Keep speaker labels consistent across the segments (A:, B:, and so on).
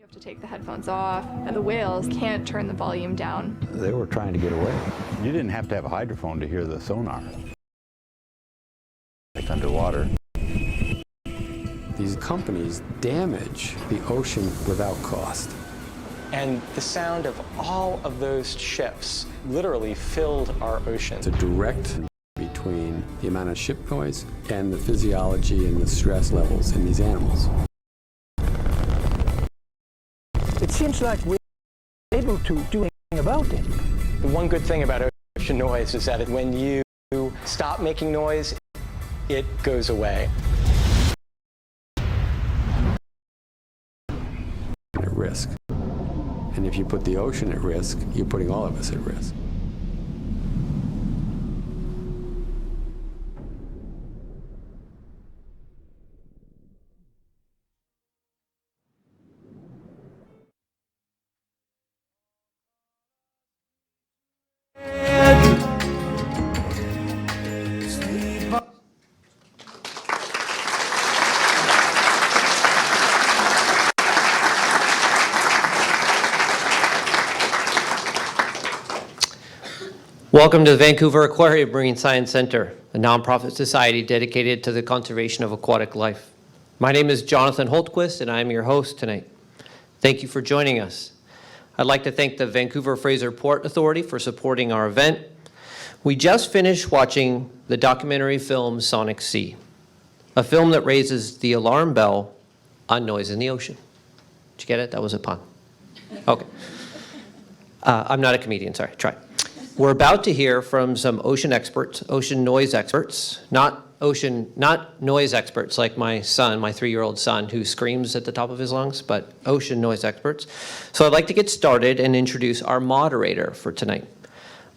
A: You have to take the headphones off, and the whales can't turn the volume down.
B: They were trying to get away. You didn't have to have a hydrophone to hear the sonar. It's underwater.
C: These companies damage the ocean without cost.
D: And the sound of all of those ships literally filled our ocean.
C: It's a direct between the amount of ship noise and the physiology and the stress levels in these animals.
E: It seems like we're able to do anything about it.
D: The one good thing about ocean noise is that when you stop making noise, it goes away.
C: At risk. And if you put the ocean at risk, you're putting all of us at risk.
F: Welcome to the Vancouver Aquarium Marine Science Center, a nonprofit society dedicated to the conservation of aquatic life. My name is Jonathan Holtquist, and I am your host tonight. Thank you for joining us. I'd like to thank the Vancouver Fraser Port Authority for supporting our event. We just finished watching the documentary film Sonic Sea, a film that raises the alarm bell on noise in the ocean. Did you get it? That was a pun. Okay. I'm not a comedian, sorry, try. We're about to hear from some ocean experts, ocean noise experts, not noise experts like my son, my 3-year-old son, who screams at the top of his lungs, but ocean noise experts. So I'd like to get started and introduce our moderator for tonight.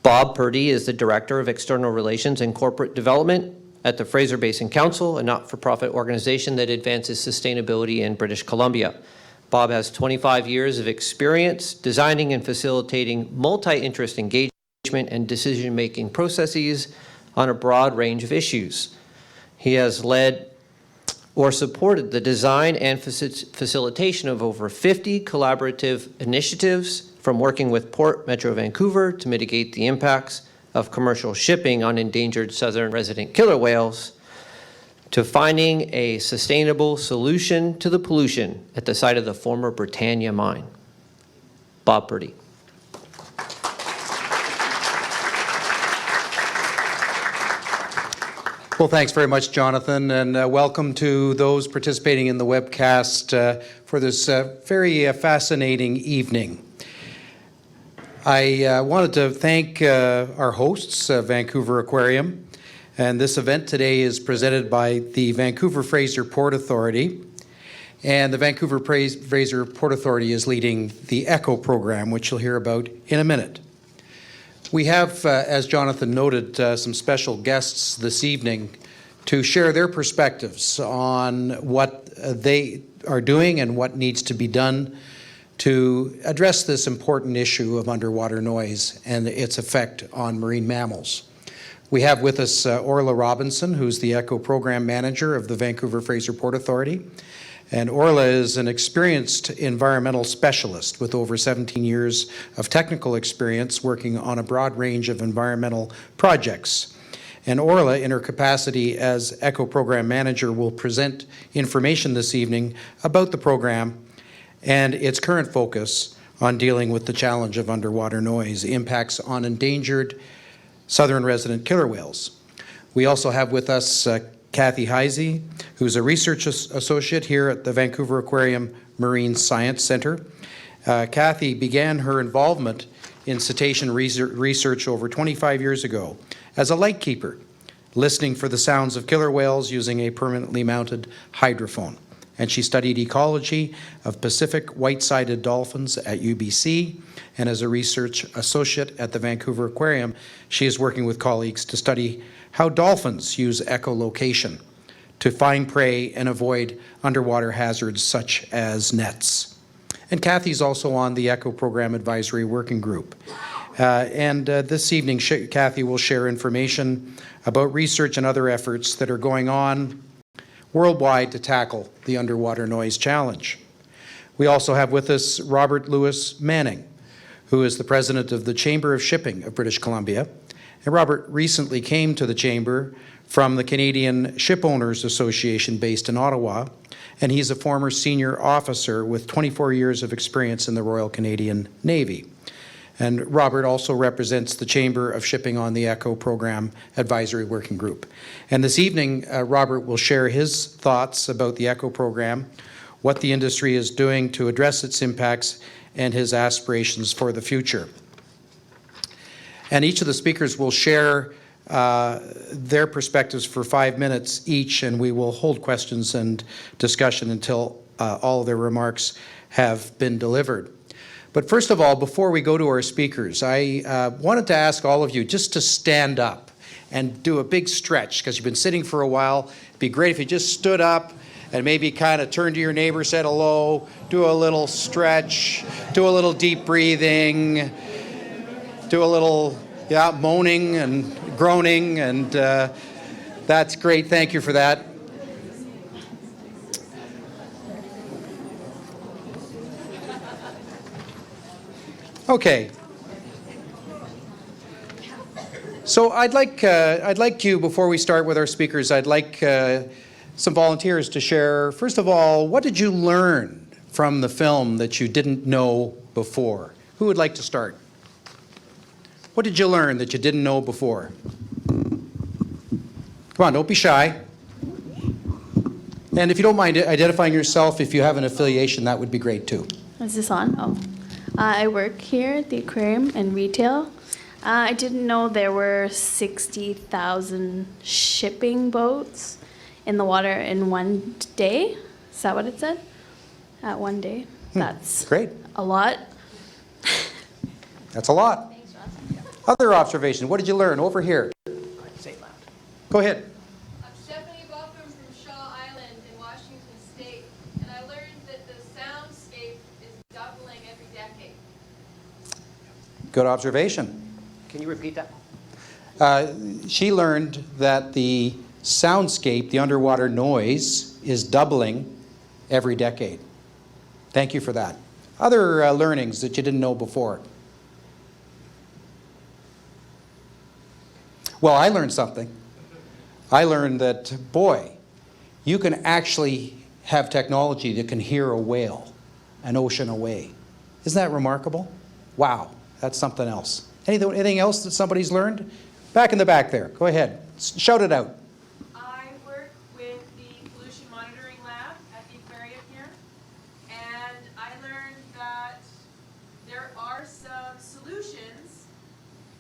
F: Bob Purdee is the Director of External Relations and Corporate Development at the Fraser Basin Council, a not-for-profit organization that advances sustainability in British Columbia. Bob has 25 years of experience designing and facilitating multi-interest engagement and decision-making processes on a broad range of issues. He has led or supported the design and facilitation of over 50 collaborative initiatives, from working with Port Metro Vancouver to mitigate the impacts of commercial shipping on endangered southern resident killer whales, to finding a sustainable solution to the pollution at the site of the former Britannia mine. Bob Purdee.
G: Well, thanks very much, Jonathan, and welcome to those participating in the webcast for this very fascinating evening. I wanted to thank our hosts, Vancouver Aquarium, and this event today is presented by the Vancouver Fraser Port Authority, and the Vancouver Fraser Port Authority is leading the ECHO program, which you'll hear about in a minute. We have, as Jonathan noted, some special guests this evening to share their perspectives on what they are doing and what needs to be done to address this important issue of underwater noise and its effect on marine mammals. We have with us Orla Robinson, who's the ECHO Program Manager of the Vancouver Fraser Port Authority. And Orla is an experienced environmental specialist with over 17 years of technical experience working on a broad range of environmental projects. And Orla, in her capacity as ECHO Program Manager, will present information this evening about the program and its current focus on dealing with the challenge of underwater noise, impacts on endangered southern resident killer whales. We also have with us Kathy Heise, who's a research associate here at the Vancouver Aquarium Marine Science Center. Kathy began her involvement in cetacean research over 25 years ago as a lightkeeper, listening for the sounds of killer whales using a permanently mounted hydrophone. And she studied ecology of Pacific white-sided dolphins at UBC, and as a research associate at the Vancouver Aquarium, she is working with colleagues to study how dolphins use echolocation to find prey and avoid underwater hazards such as nets. And Kathy's also on the ECHO Program Advisory Working Group. This evening, Kathy will share information about research and other efforts that are going on worldwide to tackle the underwater noise challenge. We also have with us Robert Louis Manning, who is the president of the Chamber of Shipping of British Columbia. And Robert recently came to the Chamber from the Canadian Ship Owners Association based in Ottawa, and he's a former senior officer with 24 years of experience in the Royal Canadian Navy. And Robert also represents the Chamber of Shipping on the ECHO Program Advisory Working Group. And this evening, Robert will share his thoughts about the ECHO program, what the industry is doing to address its impacts, and his aspirations for the future. And each of the speakers will share their perspectives for 5 minutes each, and we will hold questions and discussion until all of their remarks have been delivered. But first of all, before we go to our speakers, I wanted to ask all of you just to stand up and do a big stretch, because you've been sitting for a while. It'd be great if you just stood up and maybe kind of turn to your neighbor, said hello, do a little stretch, do a little deep breathing, do a little moaning and groaning, and that's great. Thank you for that. Okay. So I'd like you, before we start with our speakers, I'd like some volunteers to share. First of all, what did you learn from the film that you didn't know before? Who would like to start? What did you learn that you didn't know before? Come on, don't be shy. And if you don't mind identifying yourself, if you have an affiliation, that would be great too.
H: Is this on? Oh. I work here at the aquarium in retail. I didn't know there were 60,000 shipping boats in the water in one day. Is that what it said? At one day. That's
G: great.
H: A lot.
G: That's a lot. Other observation. What did you learn over here?
F: Say it loud.
G: Go ahead.
I: I'm Stephanie Buffum from Shaw Island in Washington State, and I learned that the soundscape is doubling every decade.
G: Good observation.
F: Can you repeat that?
G: She learned that the soundscape, the underwater noise, is doubling every decade. Thank you for that. Other learnings that you didn't know before? Well, I learned something. I learned that, boy, you can actually have technology that can hear a whale an ocean away. Isn't that remarkable? Wow, that's something else. Anything else that somebody's learned? Back in the back there. Go ahead. Shout it out.
I: I work with the pollution monitoring lab at the aquarium here, and I learned that there are some solutions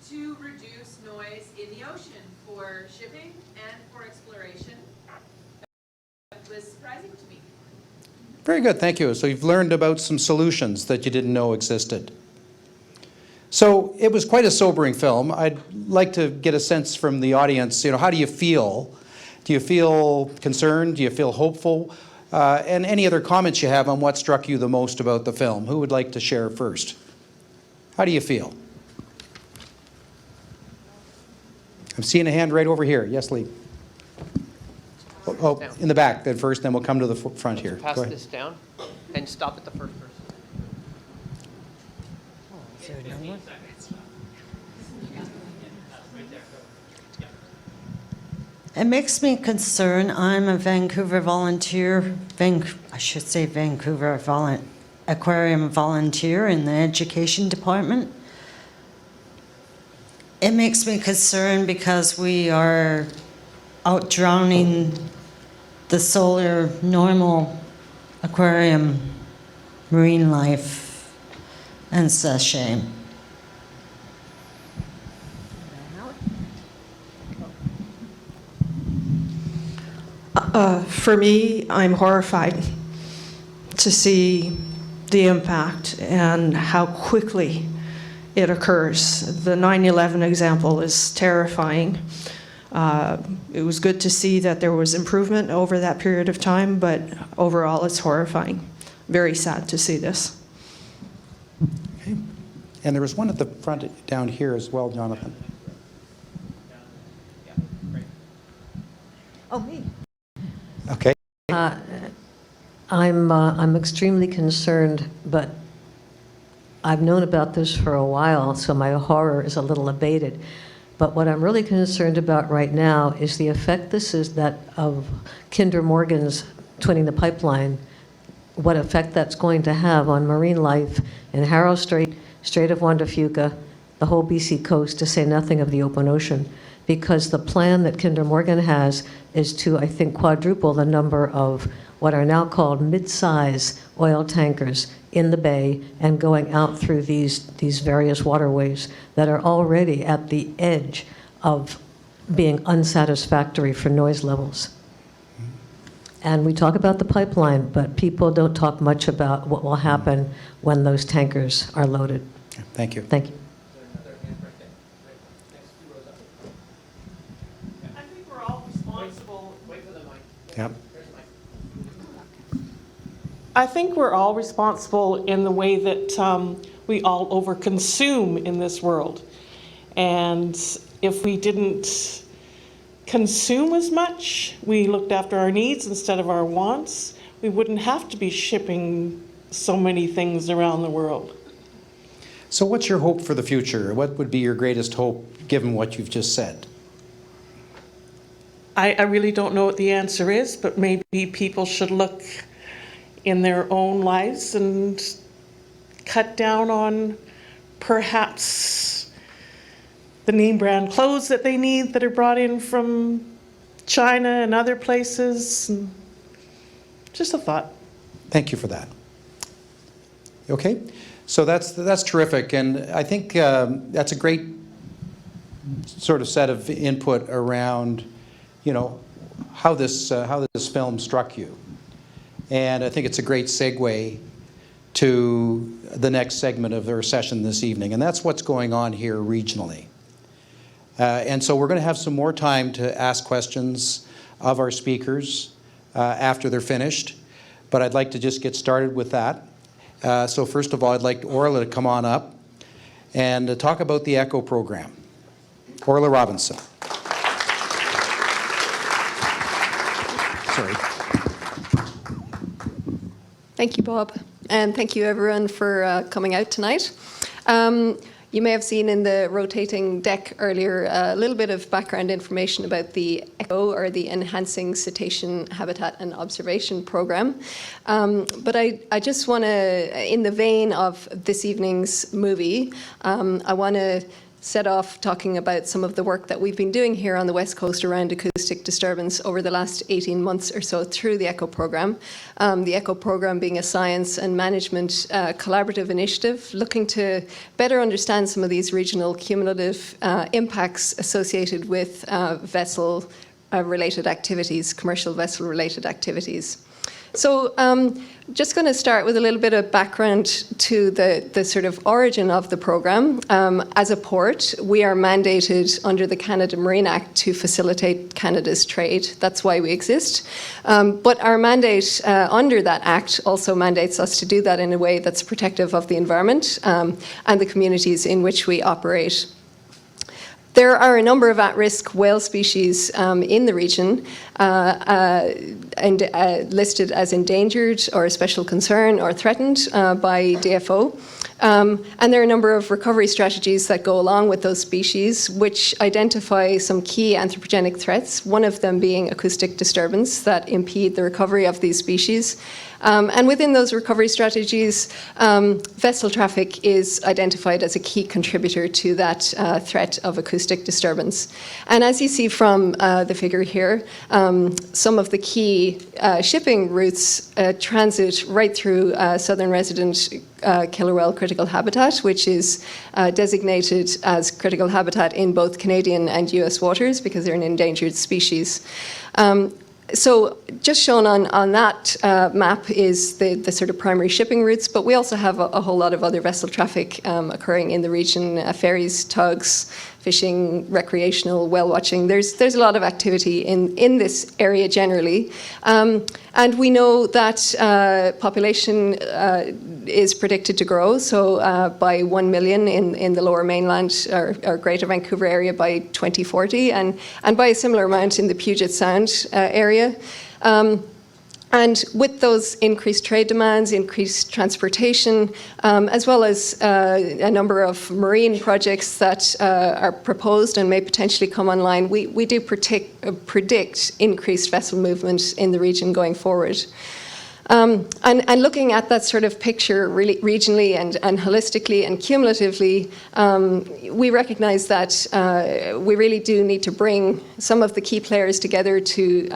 I: to reduce noise in the ocean for shipping and for exploration. That was surprising to me.
G: Very good, thank you. So you've learned about some solutions that you didn't know existed. So it was quite a sobering film. I'd like to get a sense from the audience, how do you feel? Do you feel concerned? Do you feel hopeful? And any other comments you have on what struck you the most about the film? Who would like to share first? How do you feel? I'm seeing a hand right over here. Yes, Lee. Oh, in the back then first, then we'll come to the front here.
F: Pass this down and stop at the first person.
J: It makes me concerned. I'm a Vancouver volunteer, Vancouver Aquarium volunteer in the education department. It makes me concerned because we are out drowning the solar normal aquarium marine life, and it's a shame.
K: For me, I'm horrified to see the impact and how quickly it occurs. The 9/11 example is terrifying. It was good to see that there was improvement over that period of time, but overall it's horrifying. Very sad to see this.
G: Okay. And there was one at the front down here as well, Jonathan.
J: Oh, me.
G: Okay.
L: I'm extremely concerned, but I've known about this for a while, so my horror is a little abated. But what I'm really concerned about right now is the effect this is that of Kinder Morgan's twinning the pipeline, what effect that's going to have on marine life in Harrow Strait, Strait of Juan de Fuca, the whole BC coast, to say nothing of the open ocean. Because the plan that Kinder Morgan has is to, I think, quadruple the number of what are now called mid-size oil tankers in the bay and going out through these various waterways that are already at the edge of being unsatisfactory for noise levels. And we talk about the pipeline, but people don't talk much about what will happen when those tankers are loaded.
G: Thank you.
L: Thank you.
M: I think we're all responsible. Wait for the mic.
G: Yep.
M: I think we're all responsible in the way that we all overconsume in this world. And if we didn't consume as much, we looked after our needs instead of our wants, we wouldn't have to be shipping so many things around the world.
G: So what's your hope for the future? What would be your greatest hope given what you've just said?
M: I really don't know what the answer is, but maybe people should look in their own lives and cut down on perhaps the name brand clothes that they need that are brought in from China and other places. And just a thought.
G: Thank you for that. Okay, so that's terrific, and I think that's a great sort of set of input around, you know, how this film struck you. And I think it's a great segue to the next segment of our session this evening, and that's what's going on here regionally. And so we're going to have some more time to ask questions of our speakers after they're finished, but I'd like to just get started with that. So first of all, I'd like Orla to come on up and talk about the ECHO program. Orla Robinson. Sorry.
N: Thank you, Bob, and thank you everyone for coming out tonight. You may have seen in the rotating deck earlier a little bit of background information about the ECHO, or the Enhancing Cetacean Habitat and Observation Program. But I just want to, in the vein of this evening's movie, I want to set off talking about some of the work that we've been doing here on the West Coast around acoustic disturbance over the last 18 months or so through the ECHO program. The ECHO program being a science and management collaborative initiative looking to better understand some of these regional cumulative impacts associated with vessel-related activities, commercial vessel-related activities. So just going to start with a little bit of background to the sort of origin of the program. As a port, we are mandated under the Canada Marine Act to facilitate Canada's trade. That's why we exist. But our mandate under that act also mandates us to do that in a way that's protective of the environment and the communities in which we operate. There are a number of at-risk whale species in the region and listed as endangered or a special concern or threatened by DFO. And there are a number of recovery strategies that go along with those species, which identify some key anthropogenic threats, one of them being acoustic disturbance that impede the recovery of these species. And within those recovery strategies, vessel traffic is identified as a key contributor to that threat of acoustic disturbance. And as you see from the figure here, some of the key shipping routes transit right through southern resident killer whale critical habitat, which is designated as critical habitat in both Canadian and US waters because they're an endangered species. So just shown on that map is the sort of primary shipping routes, but we also have a whole lot of other vessel traffic occurring in the region, ferries, tugs, fishing, recreational, whale watching. There's a lot of activity in this area generally. And we know that population is predicted to grow, so by 1 million in the lower mainland or greater Vancouver area by 2040, and by a similar amount in the Puget Sound area. And with those increased trade demands, increased transportation, as well as a number of marine projects that are proposed and may potentially come online, we do predict increased vessel movement in the region going forward. And looking at that sort of picture really regionally and holistically and cumulatively, we recognize that we really do need to bring some of the key players together to,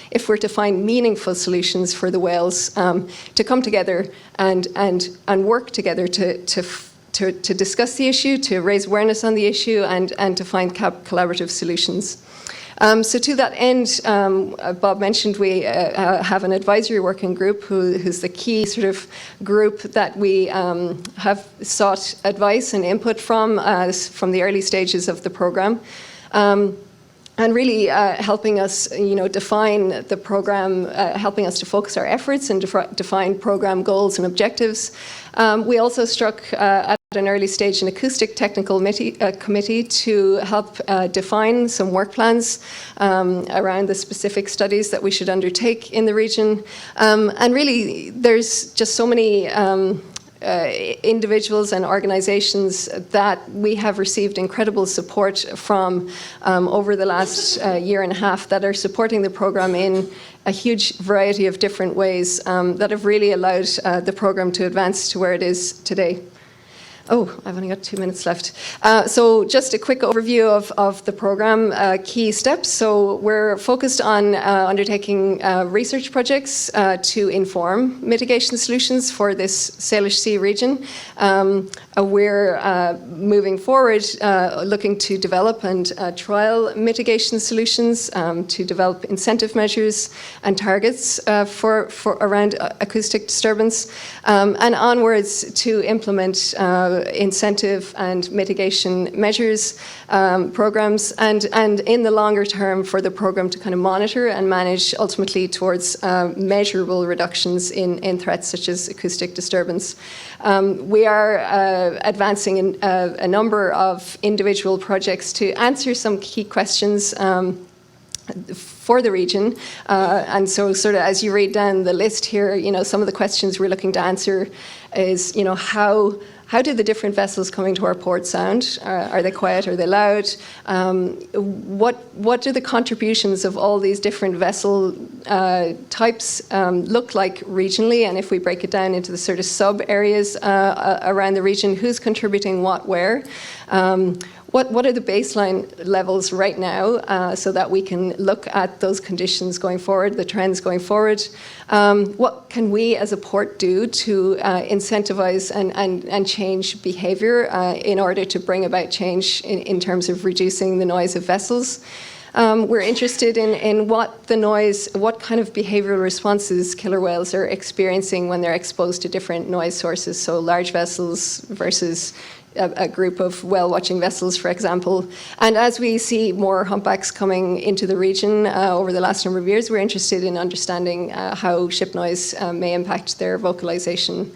N: if we're to find meaningful solutions for the whales, to come together and work together to discuss the issue, to raise awareness on the issue, and to find collaborative solutions. So to that end, Bob mentioned we have an advisory working group who's the key sort of group that we have sought advice and input from the early stages of the program. And really helping us, define the program, helping us to focus our efforts and define program goals and objectives. We also struck at an early stage an acoustic technical committee to help define some work plans around the specific studies that we should undertake in the region. And really, there's just so many individuals and organizations that we have received incredible support from over the last year and a half that are supporting the program in a huge variety of different ways that have really allowed the program to advance to where it is today. Oh, I've only got 2 minutes left. So just a quick overview of the program, key steps. So we're focused on undertaking research projects to inform mitigation solutions for this Salish Sea region. We're moving forward, looking to develop and trial mitigation solutions, to develop incentive measures and targets for around acoustic disturbance, and onwards to implement incentive and mitigation measures, programs, and in the longer term for the program to kind of monitor and manage ultimately towards measurable reductions in threats such as acoustic disturbance. We are advancing in a number of individual projects to answer some key questions for the region, and so sort of as you read down the list here, some of the questions we're looking to answer is, how do the different vessels coming to our port sound? Are they quiet? Are they loud? What do the contributions of all these different vessel types look like regionally? And if we break it down into the sort of sub areas around the region, who's contributing what where? What are the baseline levels right now so that we can look at those conditions going forward, the trends going forward? What can we as a port do to incentivize and change behavior in order to bring about change in terms of reducing the noise of vessels? We're interested in what kind of behavioral responses killer whales are experiencing when they're exposed to different noise sources, so large vessels versus a group of whale-watching vessels, for example. And as we see more humpbacks coming into the region over the last number of years, we're interested in understanding how ship noise may impact their vocalization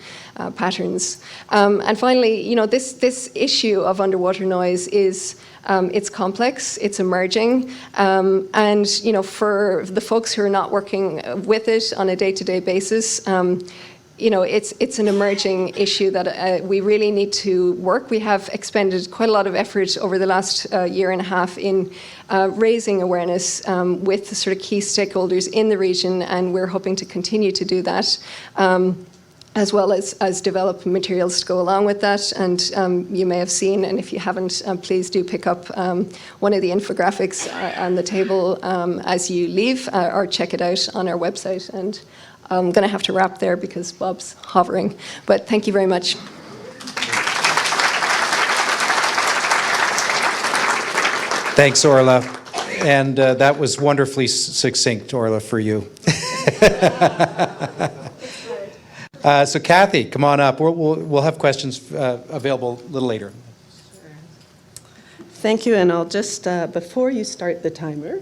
N: patterns. And finally, this issue of underwater noise is it's complex, it's emerging, and for the folks who are not working with it on a day-to-day basis, it's an emerging issue that we really need to work. We have expended quite a lot of effort over the last year and a half in raising awareness with the sort of key stakeholders in the region, and we're hoping to continue to do that, as well as develop materials to go along with that. And you may have seen, and if you haven't, please do pick up one of the infographics on the table as you leave, or check it out on our website. And I'm going to have to wrap there because Bob's hovering. But thank you very much.
G: Thanks, Orla. And that was wonderfully succinct, Orla, for you. So Kathy, come on up. We'll have questions available a little later.
O: Thank you, and I'll just, before you start the timer,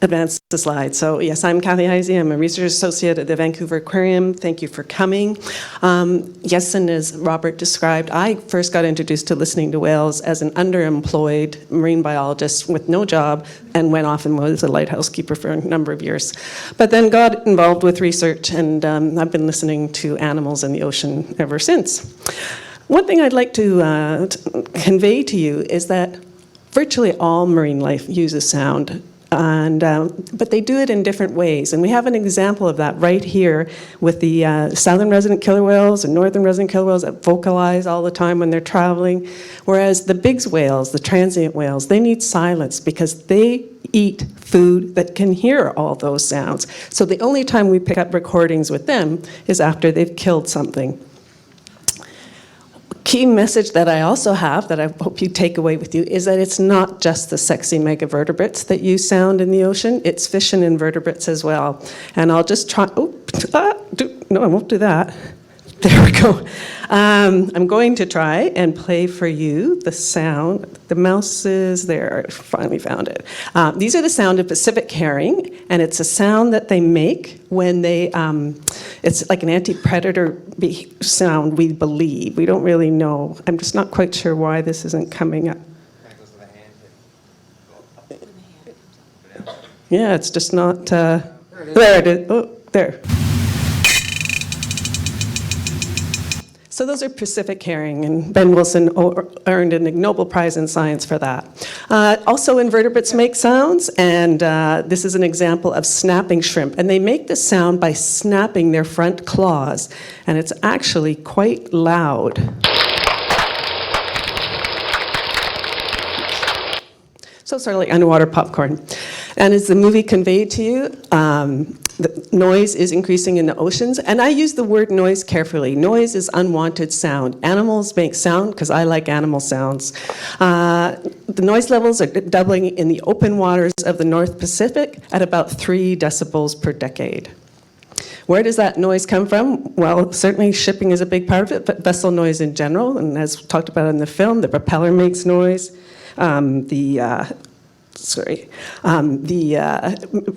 O: advance the slide. So yes, I'm Kathy Heise. I'm a research associate at the Vancouver Aquarium. Thank you for coming. Yes, and as Robert described, I first got introduced to listening to whales as an underemployed marine biologist with no job, and went off and was a lighthouse keeper for a number of years. But then got involved with research, and I've been listening to animals in the ocean ever since. One thing I'd like to convey to you is that virtually all marine life uses sound. But they do it in different ways. And we have an example of that right here with the southern resident killer whales and northern resident killer whales that vocalize all the time when they're traveling. Whereas the big whales, the transient whales, they need silence because they eat food that can hear all those sounds. So the only time we pick up recordings with them is after they've killed something. Key message that I also have that I hope you take away with you is that it's not just the sexy megavertebrates that use sound in the ocean, it's fish and invertebrates as well. And I'll just try, no, I won't do that. There we go. I'm going to try and play for you the sound. The mouse is there. I finally found it. These are the sound of Pacific herring, and it's a sound that they make when they, it's like an anti-predator sound, we believe. We don't really know. I'm just not quite sure why this isn't coming up. Yeah, it's just not, there it is. Oh, there. So those are Pacific herring, and Ben Wilson earned a Nobel Prize in Science for that. Also, invertebrates make sounds, and this is an example of snapping shrimp. And they make this sound by snapping their front claws, and it's actually quite loud. So sort of like underwater popcorn. And as the movie conveyed to you, the noise is increasing in the oceans. And I use the word noise carefully. Noise is unwanted sound. Animals make sound because I like animal sounds. The noise levels are doubling in the open waters of the North Pacific at about 3 decibels per decade. Where does that noise come from? Well, certainly shipping is a big part of it, but vessel noise in general. And as talked about in the film, the propeller makes noise. The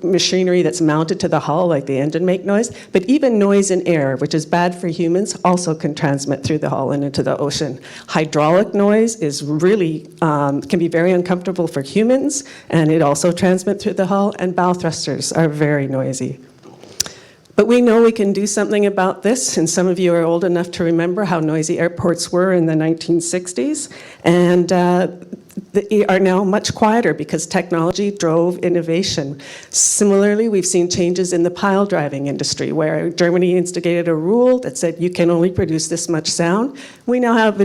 O: machinery that's mounted to the hull, like the engine, make noise. But even noise in air, which is bad for humans, also can transmit through the hull and into the ocean. Hydraulic noise is really, can be very uncomfortable for humans, and it also transmits through the hull, and bow thrusters are very noisy. But we know we can do something about this, and some of you are old enough to remember how noisy airports were in the 1960s, and they are now much quieter because technology drove innovation. Similarly, we've seen changes in the pile driving industry, where Germany instigated a rule that said you can only produce this much sound. We now have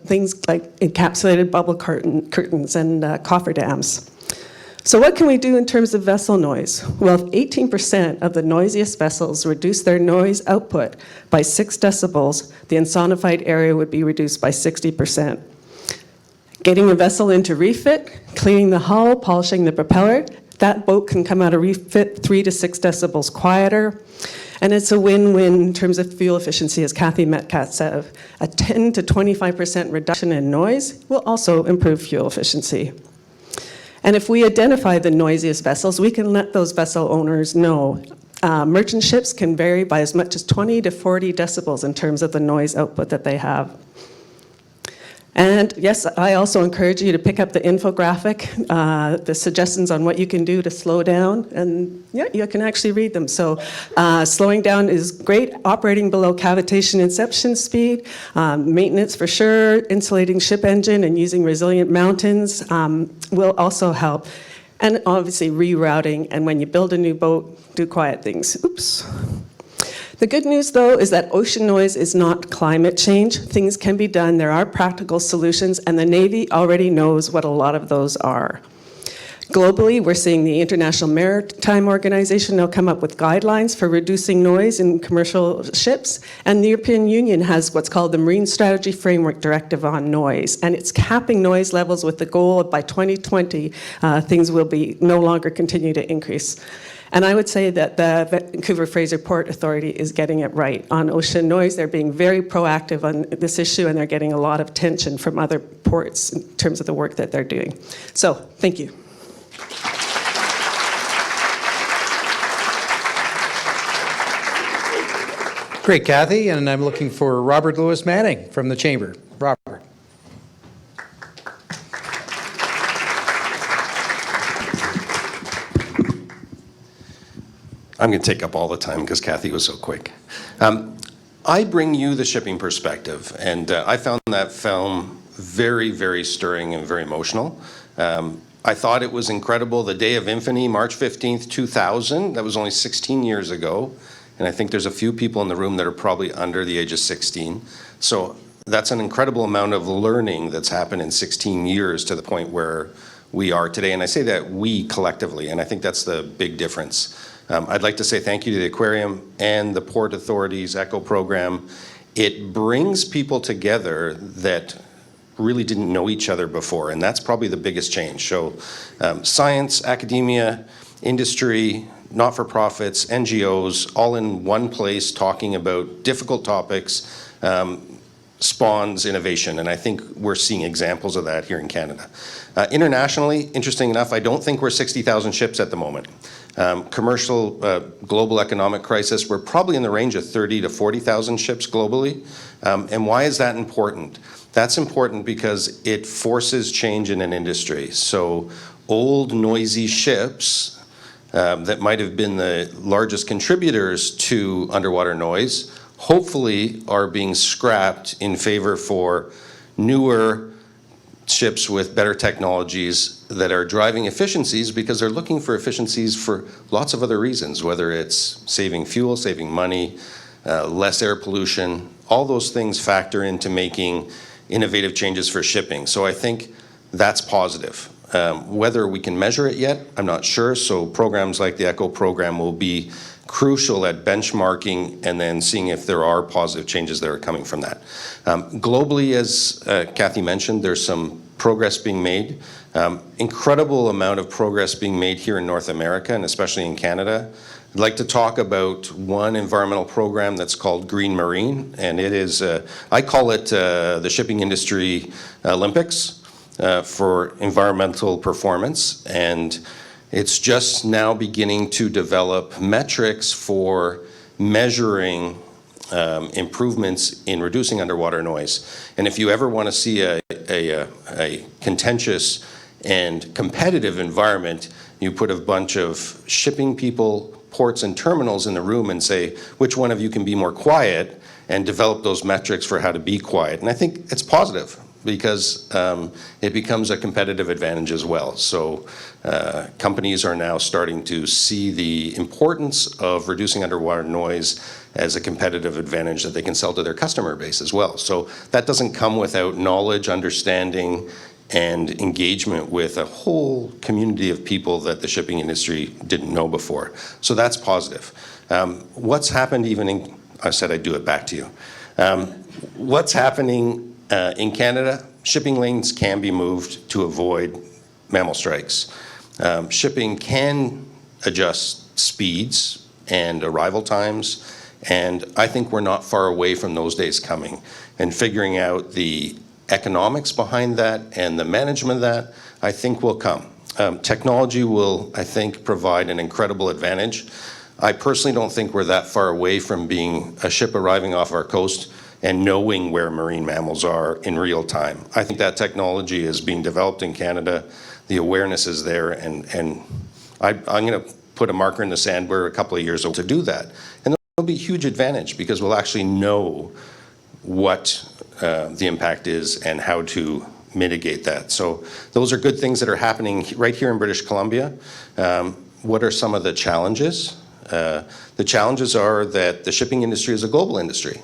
O: things like encapsulated bubble curtains and cofferdams. So what can we do in terms of vessel noise? Well, if 18% of the noisiest vessels reduce their noise output by 6 decibels, the insonified area would be reduced by 60%. Getting a vessel into refit, cleaning the hull, polishing the propeller, that boat can come out of refit 3 to 6 decibels quieter. And it's a win-win in terms of fuel efficiency, as Kathy Metcalf said. A 10 to 25% reduction in noise will also improve fuel efficiency. And if we identify the noisiest vessels, we can let those vessel owners know. Merchant ships can vary by as much as 20 to 40 decibels in terms of the noise output that they have. And yes, I also encourage you to pick up the infographic, the suggestions on what you can do to slow down, and yeah, you can actually read them. So slowing down is great, operating below cavitation inception speed, maintenance for sure, insulating ship engine and using resilient mountains will also help. And obviously rerouting, and when you build a new boat, do quiet things. Oops. The good news, though, is that ocean noise is not climate change. Things can be done. There are practical solutions, and the Navy already knows what a lot of those are. Globally, we're seeing the International Maritime Organization now come up with guidelines for reducing noise in commercial ships, and the European Union has what's called the Marine Strategy Framework Directive on Noise, and it's capping noise levels with the goal of by 2020, things will be no longer continue to increase. And I would say that the Vancouver Fraser Port Authority is getting it right on ocean noise. They're being very proactive on this issue, and they're getting a lot of attention from other ports in terms of the work that they're doing. So, thank you.
G: Great, Kathy, and I'm looking for Robert Louis Manning from the Chamber. Robert.
P: I'm going to take up all the time because Kathy was so quick. I bring you the shipping perspective, and I found that film very, very stirring and very emotional. I thought it was incredible. The Day of Infamy, March 15th, 2000, that was only 16 years ago, and I think there's a few people in the room that are probably under the age of 16. So that's an incredible amount of learning that's happened in 16 years to the point where we are today, and I say that we collectively, and I think that's the big difference. I'd like to say thank you to the Aquarium and the Port Authority's ECHO program. It brings people together that really didn't know each other before, and that's probably the biggest change. So science, academia, industry, not-for-profits, NGOs, all in one place talking about difficult topics spawns innovation, and I think we're seeing examples of that here in Canada. Internationally, interesting enough, I don't think we're 60,000 ships at the moment. Commercial global economic crisis, we're probably in the range of 30 to 40,000 ships globally. And why is that important? That's important because it forces change in an industry. So old noisy ships that might have been the largest contributors to underwater noise hopefully are being scrapped in favor for newer ships with better technologies that are driving efficiencies because they're looking for efficiencies for lots of other reasons, whether it's saving fuel, saving money, less air pollution. All those things factor into making innovative changes for shipping. So I think that's positive. Whether we can measure it yet, I'm not sure. So programs like the ECHO program will be crucial at benchmarking and then seeing if there are positive changes that are coming from that. Globally, as Kathy mentioned, there's some progress being made. Incredible amount of progress being made here in North America and especially in Canada. I'd like to talk about one environmental program that's called Green Marine, and it is, I call it the Shipping Industry Olympics for environmental performance, and it's just now beginning to develop metrics for measuring improvements in reducing underwater noise. And if you ever want to see a contentious and competitive environment, you put a bunch of shipping people, ports and terminals in the room and say, which one of you can be more quiet, and develop those metrics for how to be quiet. And I think it's positive because it becomes a competitive advantage as well. So companies are now starting to see the importance of reducing underwater noise as a competitive advantage that they can sell to their customer base as well. So that doesn't come without knowledge, understanding, and engagement with a whole community of people that the shipping industry didn't know before. So that's positive. What's happened even in, I said I'd do it back to you. What's happening in Canada, shipping lanes can be moved to avoid mammal strikes. Shipping can adjust speeds and arrival times, and I think we're not far away from those days coming. And figuring out the economics behind that and the management of that, I think will come. Technology will, I think, provide an incredible advantage. I personally don't think we're that far away from being a ship arriving off our coast and knowing where marine mammals are in real time. I think that technology is being developed in Canada. The awareness is there, and I'm going to put a marker in the sand. We're a couple of years old to do that. And there'll be a huge advantage because we'll actually know what the impact is and how to mitigate that. So those are good things that are happening right here in British Columbia. What are some of the challenges? The challenges are that the shipping industry is a global industry.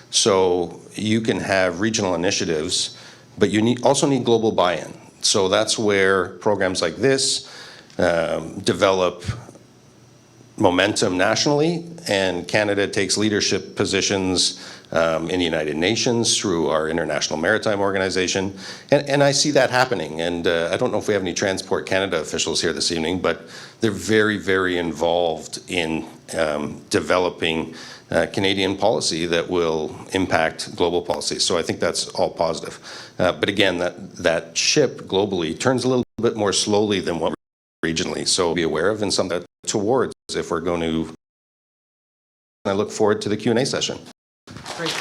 P: So you can have regional initiatives, but you also need global buy-in. So that's where programs like this develop momentum nationally, and Canada takes leadership positions in the United Nations through our International Maritime Organization. And I see that happening. And I don't know if we have any Transport Canada officials here this evening, but they're very, very involved in developing Canadian policy that will impact global policy. So I think that's all positive. But again, that ship globally turns a little bit more slowly than what regionally. So be aware of and something towards if we're going to I look forward to the Q&A session.
G: Great.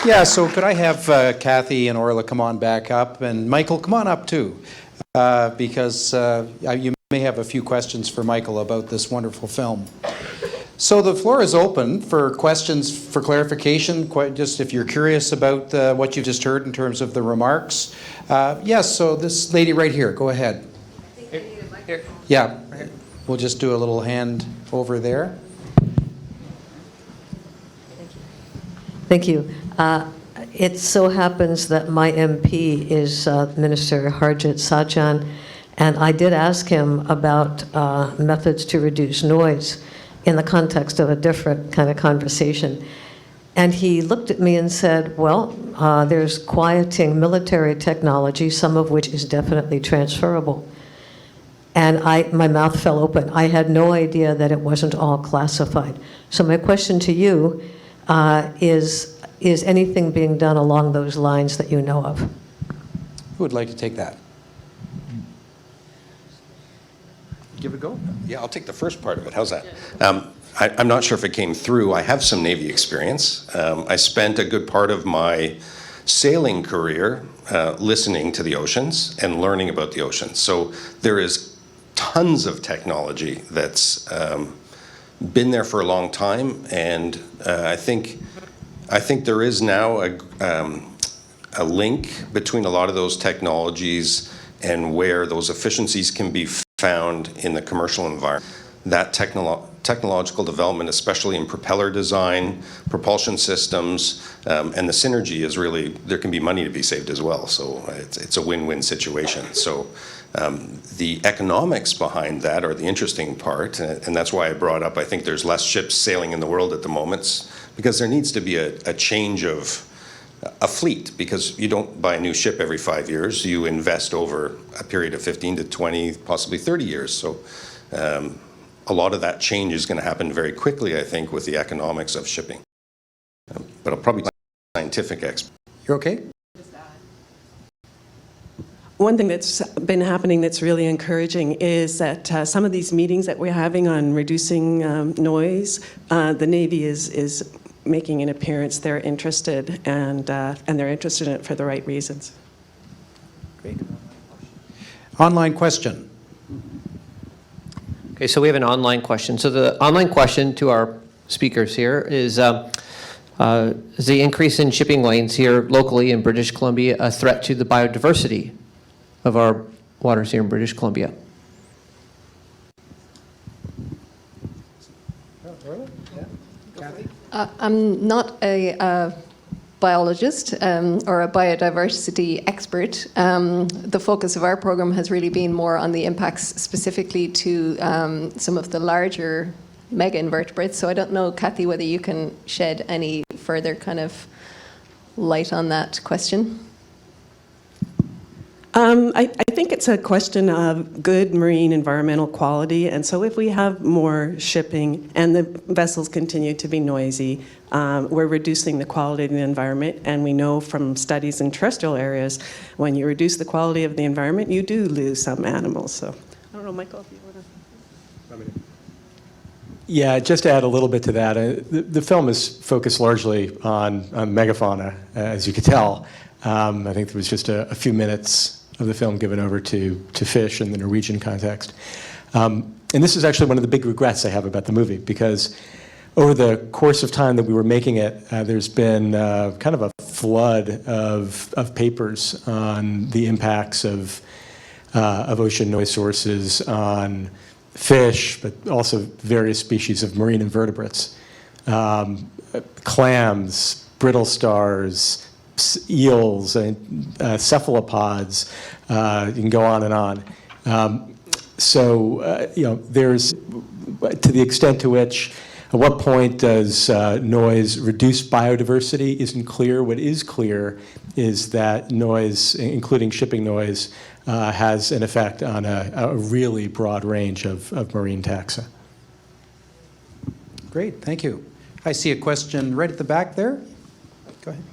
G: Yeah, so could I have Kathy and Orla come on back up, and Michael, come on up too, because you may have a few questions for Michael about this wonderful film. So the floor is open for questions for clarification, just if you're curious about what you just heard in terms of the remarks. Yes, so this lady right here, go ahead.
F: Here.
G: Yeah, we'll just do a little hand over there.
L: Thank you. It so happens that my MP is Minister Harjit Sajjan, and I did ask him about methods to reduce noise in the context of a different kind of conversation. And he looked at me and said, well, there's quieting military technology, some of which is definitely transferable. And my mouth fell open. I had no idea that it wasn't all classified. So my question to you is anything being done along those lines that you know of?
G: Who would like to take that? Give it a go.
P: Yeah, I'll take the first part of it. How's that? I'm not sure if it came through. I have some Navy experience. I spent a good part of my sailing career listening to the oceans and learning about the oceans. So there is tons of technology that's been there for a long time, and I think there is now a link between a lot of those technologies and where those efficiencies can be found in the commercial environment. That technological development, especially in propeller design, propulsion systems, and the synergy is really, there can be money to be saved as well. So it's a win-win situation. So the economics behind that are the interesting part, and that's why I brought up, I think there's less ships sailing in the world at the moment, because there needs to be a change of a fleet, because you don't buy a new ship every 5 years. You invest over a period of 15 to 20, possibly 30 years. So a lot of that change is going to happen very quickly, I think, with the economics of shipping. But I'll probably scientific expert.
G: You're okay?
O: One thing that's been happening that's really encouraging is that some of these meetings that we're having on reducing noise, the Navy is making an appearance. They're interested, and they're interested in it for the right reasons.
G: Great. Online question.
F: Okay, so we have an online question. So the online question to our speakers here is the increase in shipping lanes here locally in British Columbia a threat to the biodiversity of our waters here in British Columbia?
N: I'm not a biologist or a biodiversity expert. The focus of our program has really been more on the impacts specifically to some of the larger mega invertebrates. So I don't know, Kathy, whether you can shed any further kind of light on that question.
O: I think it's a question of good marine environmental quality, and so if we have more shipping and the vessels continue to be noisy, we're reducing the quality of the environment, and we know from studies in terrestrial areas, when you reduce the quality of the environment, you do lose some animals. So, I don't know, Michael, if you want to...
Q: Yeah, just to add a little bit to that, the film is focused largely on megafauna, as you could tell. I think there was just a few minutes of the film given over to fish in the Norwegian context. And this is actually one of the big regrets I have about the movie, because over the course of time that we were making it, there's been kind of a flood of papers on the impacts of ocean noise sources on fish, but also various species of marine invertebrates. Clams, brittle stars, eels, cephalopods, you can go on and on. There's, to the extent to which, at what point does noise reduce biodiversity isn't clear. What is clear is that noise, including shipping noise, has an effect on a really broad range of marine taxa.
G: Great, thank you. I see a question right at the back there. Go ahead.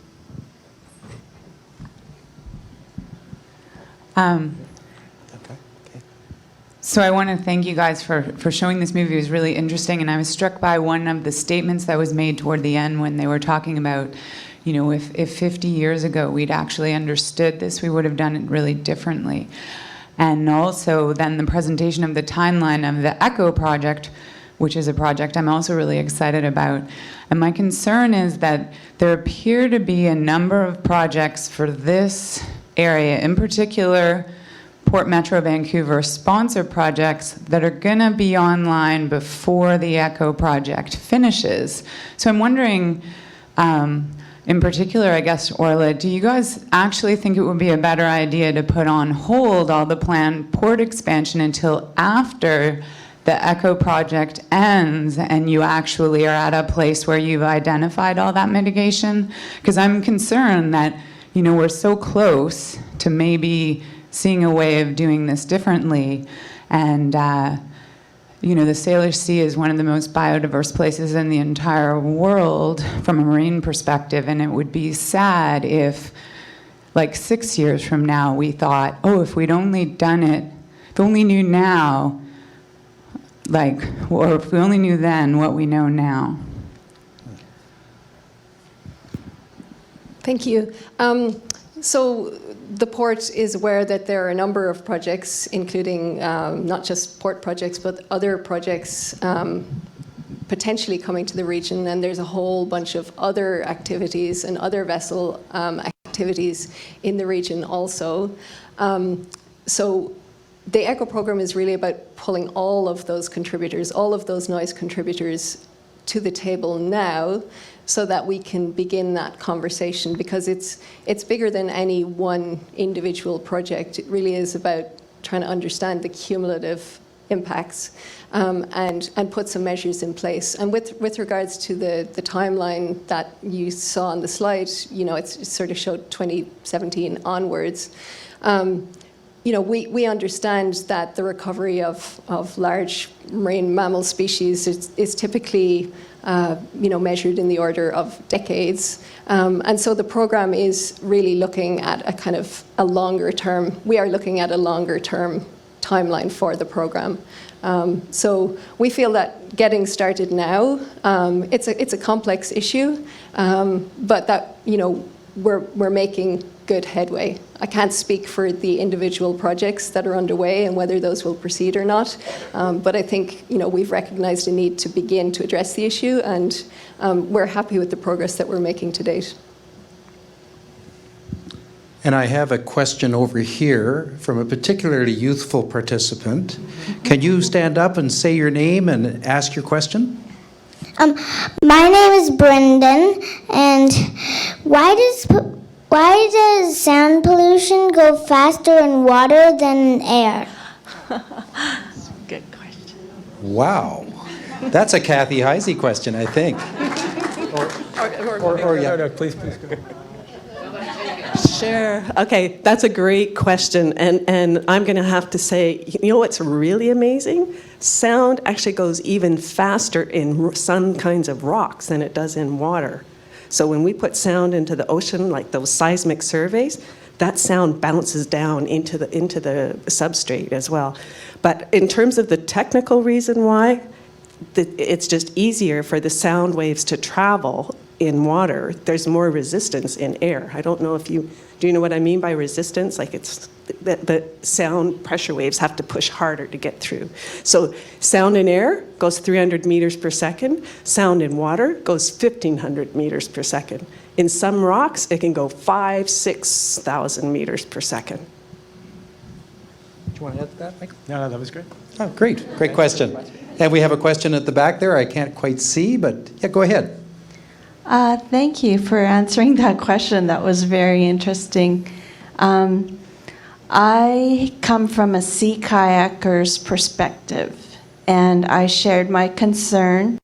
R: So I want to thank you guys for showing this movie. It was really interesting, and I was struck by one of the statements that was made toward the end when they were talking about, you know, if 50 years ago we'd actually understood this, we would have done it really differently. And also then the presentation of the timeline of the ECHO project, which is a project I'm also really excited about. And my concern is that there appear to be a number of projects for this area, in particular Port Metro Vancouver sponsor projects that are going to be online before the ECHO project finishes. So I'm wondering, in particular, I guess, Orla, do you guys actually think it would be a better idea to put on hold all the planned port expansion until after the ECHO project ends and you actually are at a place where you've identified all that mitigation? Because I'm concerned that, you know, we're so close to maybe seeing a way of doing this differently. And, you know, the Salish Sea is one of the most biodiverse places in the entire world from a marine perspective, and it would be sad if, like 6 years from now, we thought, oh, if we'd only done it, if we only knew now, like, or if we only knew then what we know now.
N: Thank you. So the port is aware that there are a number of projects, including not just port projects, but other projects potentially coming to the region. And there's a whole bunch of other activities and other vessel activities in the region also. So the ECHO program is really about pulling all of those contributors, all of those noise contributors to the table now, so that we can begin that conversation, because it's bigger than any one individual project. It really is about trying to understand the cumulative impacts and put some measures in place. And with regards to the timeline that you saw on the slide, you know, it sort of showed 2017 onwards. You know, we understand that the recovery of large marine mammal species is typically you know, measured in the order of decades. And so the program is really looking at a kind of a longer term, we are looking at a longer term timeline for the program. So we feel that getting started now, it's a complex issue, but that, you know, we're making good headway. I can't speak for the individual projects that are underway and whether those will proceed or not, but I think, you know, we've recognized a need to begin to address the issue, and we're happy with the progress that we're making to date.
G: And I have a question over here from a particularly youthful participant. Can you stand up and say your name and ask your question?
S: My name is Brendan, and why does sound pollution go faster in water than in air?
R: Good question.
G: Wow. That's a Kathy Heisey question, I think.
Q: No, please go.
O: Sure. Okay, that's a great question, and I'm going to have to say, you know what's really amazing? Sound actually goes even faster in some kinds of rocks than it does in water. So when we put sound into the ocean, like those seismic surveys, that sound bounces down into the substrate as well. But in terms of the technical reason why, it's just easier for the sound waves to travel in water. There's more resistance in air. I don't know if do you know what I mean by resistance? Like it's the sound pressure waves have to push harder to get through. So sound in air goes 300 meters per second. Sound in water goes 1,500 meters per second. In some rocks, it can go 5,000 to 6,000 meters per second.
G: Do you want to add to that, Michael?
Q: No, that was great.
G: Oh, great. Great question. And we have a question at the back there. I can't quite see, but yeah, go ahead.
T: Thank you for answering that question. That was very interesting. I come from a sea kayaker's perspective, and I shared my concern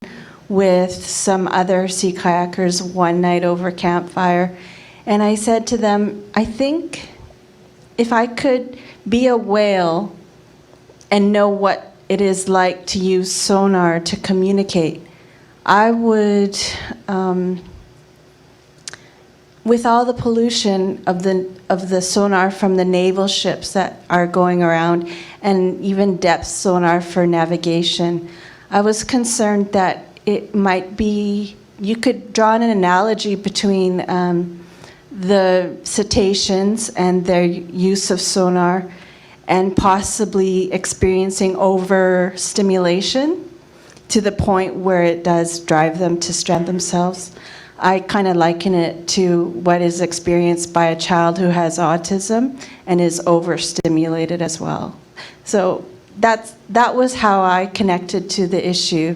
T: with some other sea kayakers one night over campfire. And I said to them, I think if I could be a whale and know what it is like to use sonar to communicate, I would with all the pollution of the sonar from the naval ships that are going around, and even depth sonar for navigation, I was concerned that it might be, you could draw an analogy between the cetaceans and their use of sonar and possibly experiencing overstimulation to the point where it does drive them to strand themselves. I kind of liken it to what is experienced by a child who has autism and is overstimulated as well. So that was how I connected to the issue.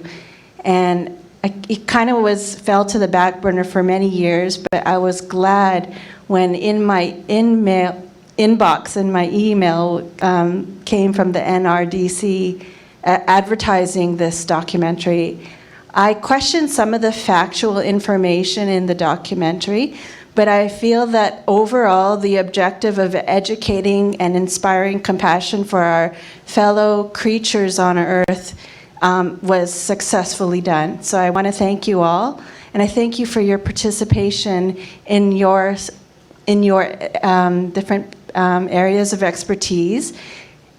T: And it kind of fell to the back burner for many years, but I was glad when in my inbox and my email came from the NRDC advertising this documentary. I questioned some of the factual information in the documentary, but I feel that overall the objective of educating and inspiring compassion for our fellow creatures on Earth was successfully done. So I want to thank you all, and I thank you for your participation in your different areas of expertise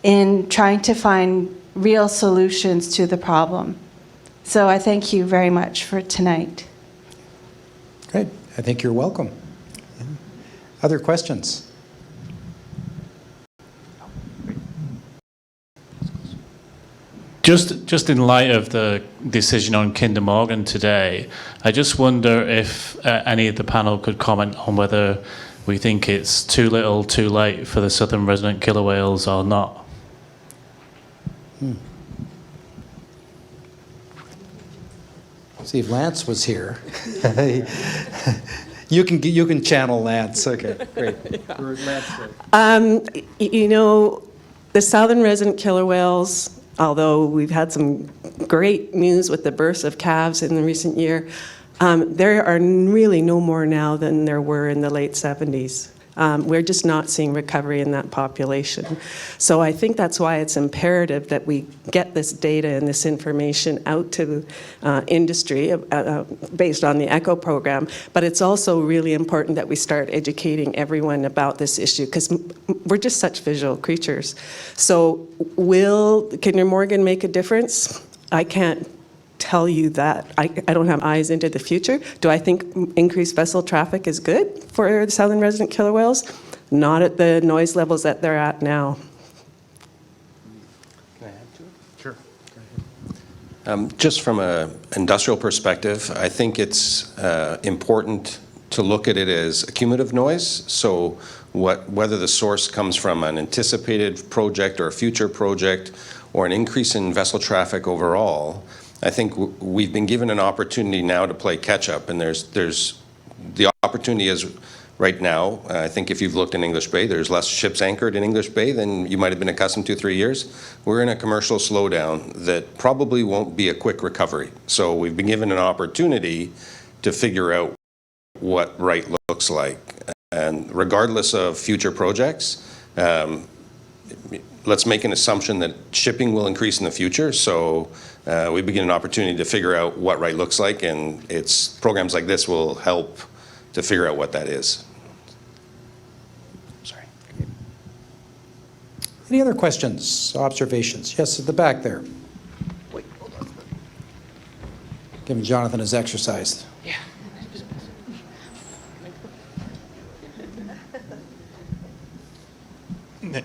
T: in trying to find real solutions to the problem. So I thank you very much for tonight.
G: Great. I think you're welcome. Yeah. Other questions?
U: Just in light of the decision on Kinder Morgan today, I just wonder if any of the panel could comment on whether we think it's too little, too late for the southern resident killer whales or not.
G: See if Lance was here. You can channel Lance. Okay, great.
O: You know, the southern resident killer whales, although we've had some great news with the births of calves in the recent year, there are really no more now than there were in the late 70s. We're just not seeing recovery in that population. So I think that's why it's imperative that we get this data and this information out to industry based on the ECHO program. But it's also really important that we start educating everyone about this issue, because we're just such visual creatures. So will Kinder Morgan make a difference? I can't tell you that. I don't have eyes into the future. Do I think increased vessel traffic is good for the southern resident killer whales? Not at the noise levels that they're at now.
P: Can I add to it? Sure. Just from an industrial perspective, I think it's important to look at it as accumulative noise. So whether the source comes from an anticipated project or a future project or an increase in vessel traffic overall, I think we've been given an opportunity now to play catch up, and there's the opportunity is right now. I think if you've looked in English Bay, there's less ships anchored in English Bay than you might have been accustomed to 3 years. We're in a commercial slowdown that probably won't be a quick recovery. So we've been given an opportunity to figure out what right looks like, and regardless of future projects, let's make an assumption that shipping will increase in the future. So we begin an opportunity to figure out what right looks like, and programs like this will help to figure out what that is.
G: Sorry. Any other questions, observations? Yes, at the back there. Wait, hold on. Giving Jonathan his exercise.
U: Yeah.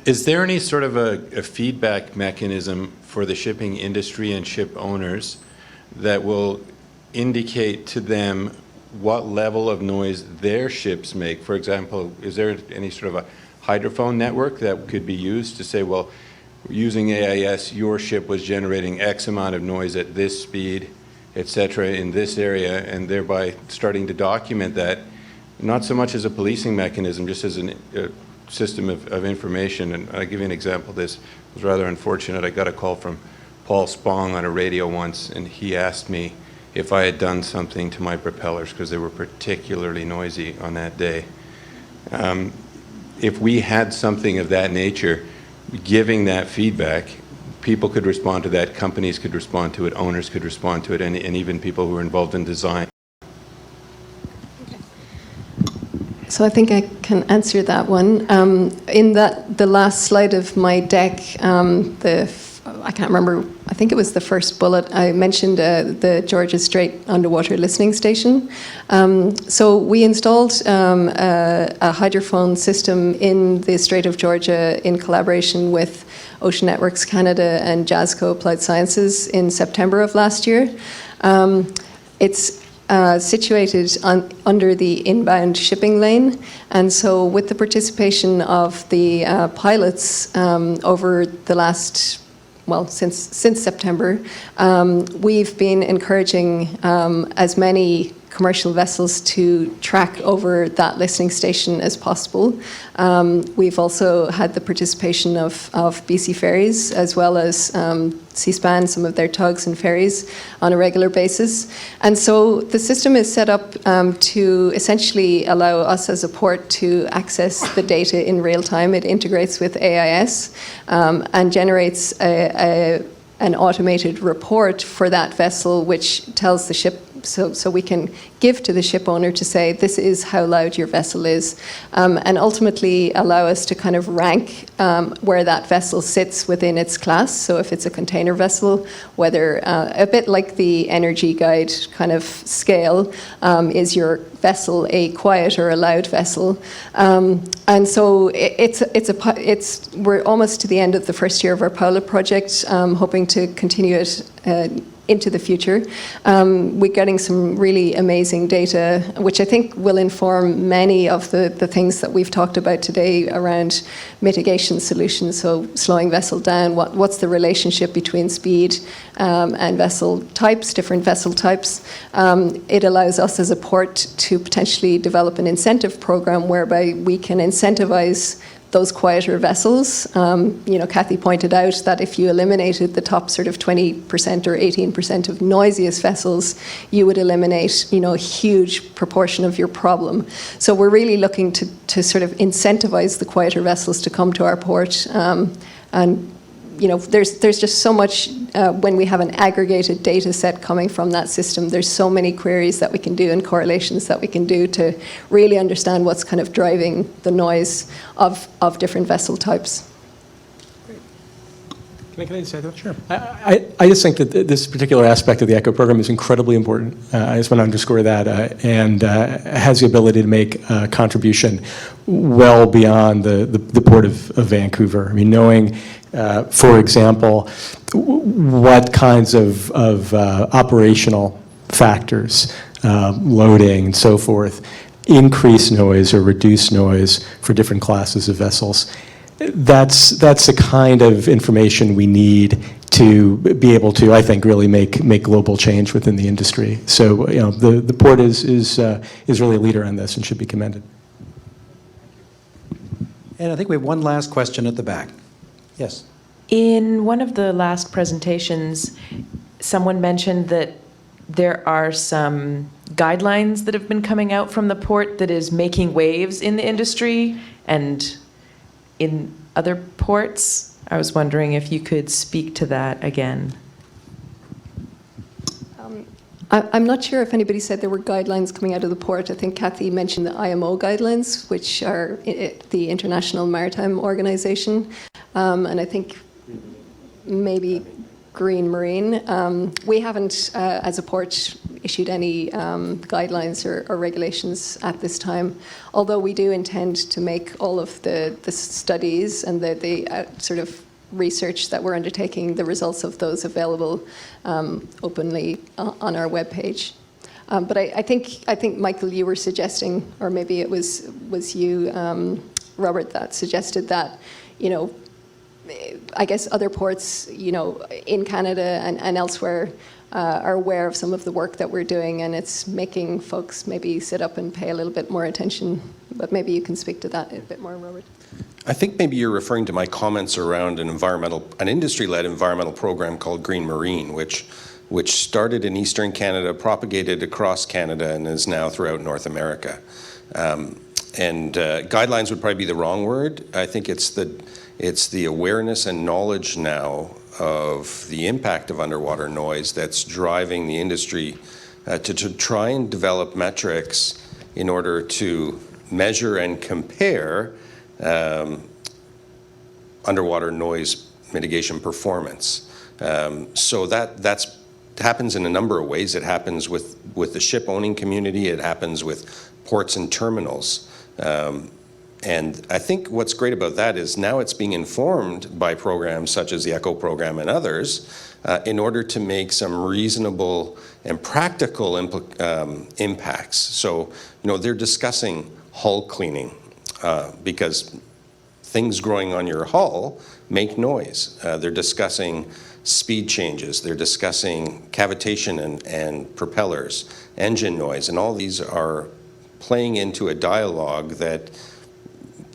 V: Is there any sort of a feedback mechanism for the shipping industry and ship owners that will indicate to them what level of noise their ships make? For example, is there any sort of a hydrophone network that could be used to say, well, using AIS, your ship was generating X amount of noise at this speed, et cetera, in this area, and thereby starting to document that, not so much as a policing mechanism, just as a system of information. And I'll give you an example. This was rather unfortunate. I got a call from Paul Spong on a radio once, and he asked me if I had done something to my propellers because they were particularly noisy on that day. If we had something of that nature, giving that feedback, people could respond to that, companies could respond to it, owners could respond to it, and even people who are involved in design.
N: So I think I can answer that one. In the last slide of my deck, I can't remember, I think it was the first bullet, I mentioned the Georgia Strait underwater listening station. So we installed a hydrophone system in the Strait of Georgia in collaboration with Ocean Networks Canada and JASCO Applied Sciences in September of last year. It's situated under the inbound shipping lane, and so with the participation of the pilots over the last, well, since September, we've been encouraging as many commercial vessels to track over that listening station as possible. We've also had the participation of BC Ferries, as well as Seaspan, some of their tugs and ferries on a regular basis. And so the system is set up to essentially allow us as a port to access the data in real time. It integrates with AIS and generates an automated report for that vessel, which tells the ship, so we can give to the ship owner to say, this is how loud your vessel is, and ultimately allow us to kind of rank where that vessel sits within its class. So if it's a container vessel, whether a bit like the energy guide kind of scale, is your vessel a quiet or a loud vessel? And so we're almost to the end of the first year of our pilot project, hoping to continue it into the future. We're getting some really amazing data, which I think will inform many of the things that we've talked about today around mitigation solutions. So slowing vessel down, what's the relationship between speed and vessel types, different vessel types. It allows us as a port to potentially develop an incentive program whereby we can incentivize those quieter vessels. Kathy pointed out that if you eliminated the top sort of 20% or 18% of noisiest vessels, you would eliminate, a huge proportion of your problem. So we're really looking to sort of incentivize the quieter vessels to come to our port. And there's just so much, when we have an aggregated data set coming from that system, there's so many queries that we can do and correlations that we can do to really understand what's kind of driving the noise of different vessel types.
Q: Can I say that? Sure. I just think that this particular aspect of the ECHO program is incredibly important. I just want to underscore that, and has the ability to make a contribution well beyond the Port of Vancouver. I mean, knowing, for example, what kinds of operational factors, loading and so forth, increase noise or reduce noise for different classes of vessels. That's the kind of information we need to be able to, I think, really make global change within the industry. So, the port is really a leader on this and should be commended.
G: And I think we have one last question at the back. Yes.
A: In one of the last presentations, someone mentioned that there are some guidelines that have been coming out from the port that is making waves in the industry and in other ports. I was wondering if you could speak to that again.
N: I'm not sure if anybody said there were guidelines coming out of the port. I think Kathy mentioned the IMO guidelines, which are the International Maritime Organization, and I think maybe Green Marine. We haven't, as a port, issued any guidelines or regulations at this time, although we do intend to make all of the studies and the sort of research that we're undertaking, the results of those available openly on our webpage. But I think Michael, you were suggesting, or maybe it was you, Robert, that suggested that, I guess other ports, in Canada and elsewhere are aware of some of the work that we're doing, and it's making folks maybe sit up and pay a little bit more attention. But maybe you can speak to that a bit more, Robert.
P: I think maybe you're referring to my comments around an industry-led environmental program called Green Marine, which started in Eastern Canada, propagated across Canada, and is now throughout North America. And guidelines would probably be the wrong word. I think it's the awareness and knowledge now of the impact of underwater noise that's driving the industry to try and develop metrics in order to measure and compare underwater noise mitigation performance. So that happens in a number of ways. It happens with the ship owning community. It happens with ports and terminals. And I think what's great about that is now it's being informed by programs such as the ECHO program and others in order to make some reasonable and practical impacts. So, they're discussing hull cleaning because things growing on your hull make noise. They're discussing speed changes. They're discussing cavitation and propellers, engine noise, and all these are playing into a dialogue that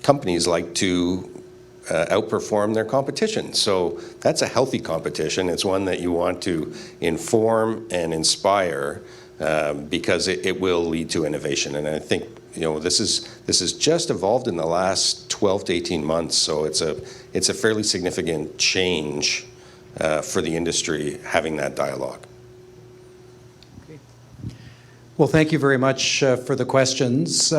P: companies like to outperform their competition. So that's a healthy competition. It's one that you want to inform and inspire because it will lead to innovation. And I think this is just evolved in the last 12 to 18 months. So it's a fairly significant change for the industry having that dialogue.
G: Well, thank you very much for the questions.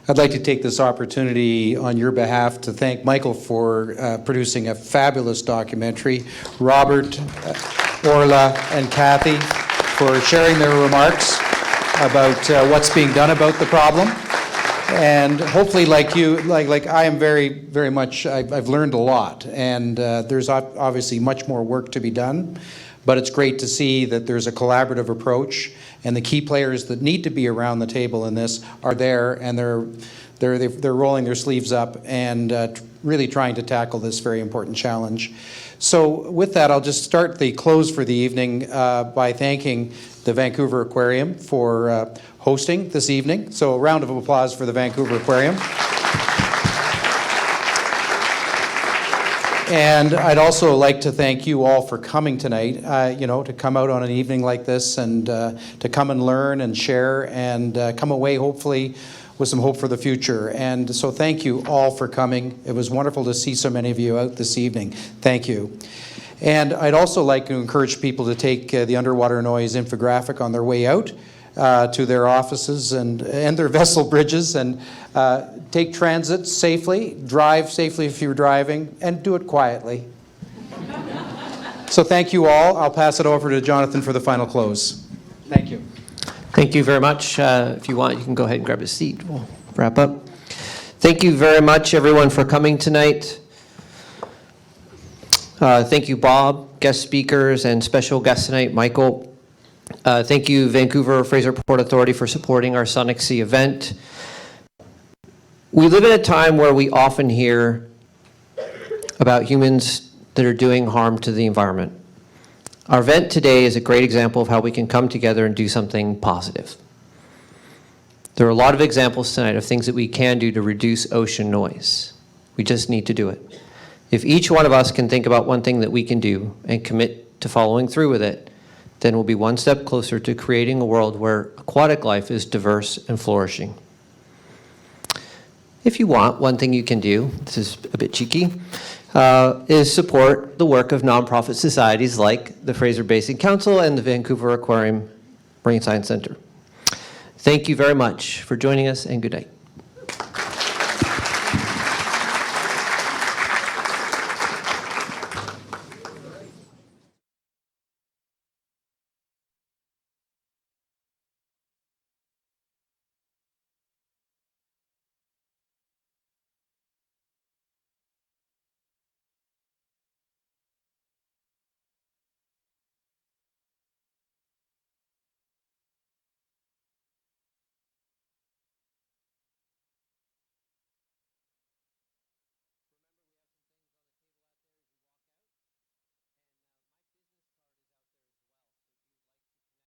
G: I'd like to take this opportunity on your behalf to thank Michael for producing a fabulous documentary, Robert, Orla, and Kathy for sharing their remarks about what's being done about the problem. And hopefully, like you, like I am very, very much, I've learned a lot. And there's obviously much more work to be done. But it's great to see that there's a collaborative approach, and the key players that need to be around the table in this are there, and they're rolling their sleeves up and really trying to tackle this very important challenge. So with that, I'll just start the close for the evening by thanking the Vancouver Aquarium for hosting this evening. So a round of applause for the Vancouver Aquarium. And I'd also like to thank you all for coming tonight, to come out on an evening like this and to come and learn and share and come away hopefully with some hope for the future. And so thank you all for coming. It was wonderful to see so many of you out this evening. Thank you. And I'd also like to encourage people to take the underwater noise infographic on their way out to their offices and their vessel bridges, and take transit safely, drive safely if you're driving, and do it quietly. So thank you all. I'll pass it over to Jonathan for the final close. Thank you.
F: Thank you very much. If you want, you can go ahead and grab a seat. We'll wrap up. Thank you very much, everyone, for coming tonight. Thank you, Bob, guest speakers, and special guest tonight, Michael. Thank you, Vancouver Fraser Port Authority, for supporting our Sonic Sea event. We live in a time where we often hear about humans that are doing harm to the environment. Our event today is a great example of how we can come together and do something positive. There are a lot of examples tonight of things that we can do to reduce ocean noise. We just need to do it. If each one of us can think about one thing that we can do and commit to following through with it, then we'll be one step closer to creating a world where aquatic life is diverse and flourishing. If you want, one thing you can do, this is a bit cheeky, is support the work of nonprofit societies like the Fraser Basin Council and the Vancouver Aquarium Marine Science Center. Thank you very much for joining us, and good night.